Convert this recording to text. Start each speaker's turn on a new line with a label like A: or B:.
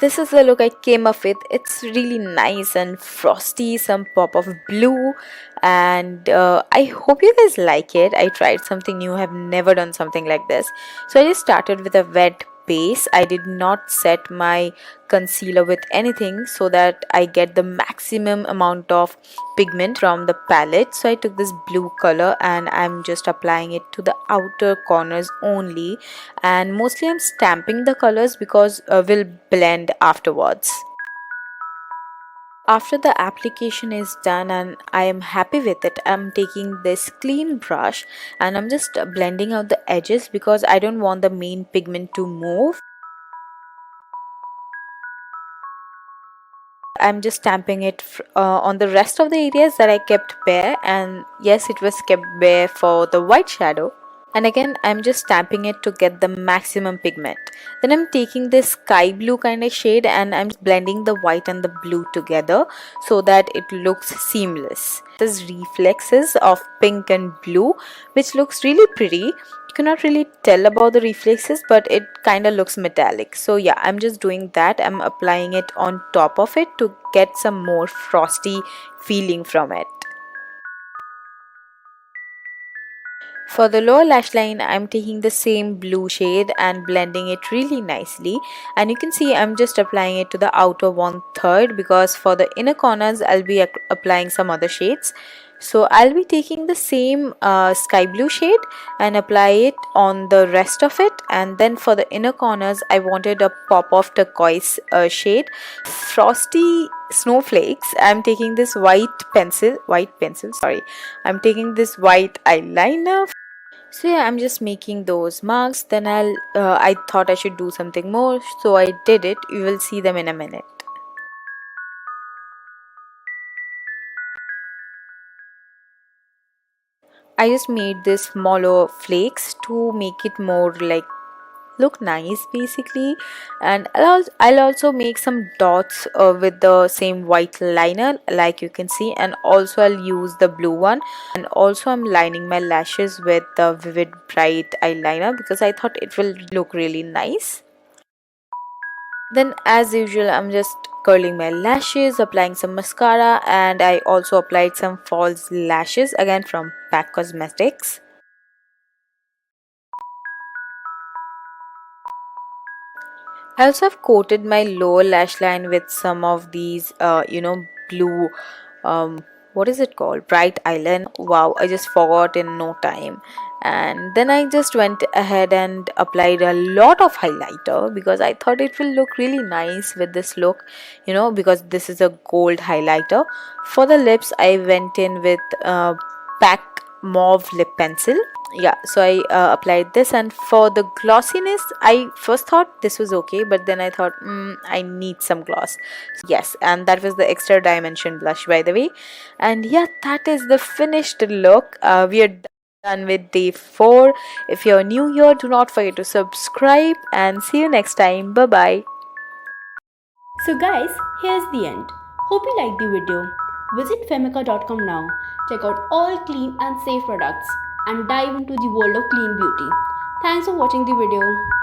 A: this is the look I came up with. It's really nice and frosty, some pop of blue, and I hope you guys like it. I tried something new, have never done something like this. So I just started with a wet base. I did not set my concealer with anything so that I get the maximum amount of pigment from the palette. So I took this blue color and I'm just applying it to the outer corners only, and mostly I'm stamping the colors because will blend afterwards. After the application is done and I am happy with it, I'm taking this clean brush and I'm just blending out the edges because I don't want the main pigment to move. I'm just stamping it on the rest of the areas that I kept bare, and yes, it was kept bare for the white shadow. And again, I'm just stamping it to get the maximum pigment. Then I'm taking this sky blue kind of shade and I'm blending the white and the blue together so that it looks seamless. There's reflexes of pink and blue, which looks really pretty. You cannot really tell about the reflexes, but it kind of looks metallic. So yeah, I'm just doing that. I'm applying it on top of it to get some more frosty feeling from it. For the lower lash line, I'm taking the same blue shade and blending it really nicely, and you can see I'm just applying it to the outer 1/3 because for the inner corners I'll be applying some other shades. So I'll be taking the same sky blue shade and apply it on the rest of it, and then for the inner corners I wanted a pop of turquoise shade. Frosty snowflakes, I'm taking this white pencil, I'm taking this white eyeliner. So yeah, I'm just making those marks. Then I thought I should do something more, so I did it. You will see them in a minute. I just made this smaller flakes to make it more like look nice basically, and I'll also make some dots with the same white liner like you can see, and also I'll use the blue one, and also I'm lining my lashes with the vivid bright eyeliner because I thought it will look really nice. Then as usual, I'm just curling my lashes, applying some mascara, and I also applied some false lashes again from MAC Cosmetics. I also have coated my lower lash line with some of these, blue, what is it called? Bright eyeliner. Wow, I just forgot in no time. And then I just went ahead and applied a lot of highlighter because I thought it will look really nice with this look, because this is a gold highlighter. For the lips, I went in with PAC mauve lip pencil. Yeah, so I applied this, and for the glossiness I first thought this was okay, but then I thought I need some gloss. Yes, and that was the extra dimension blush, by the way. And yeah, that is the finished look. We are done with day 4. If you're new here, do not forget to subscribe, and see you next time. Bye bye.
B: So guys, here's the end. Hope you liked the video. Visit Femica.com now. Check out all clean and safe products and dive into the world of clean beauty. Thanks for watching the video.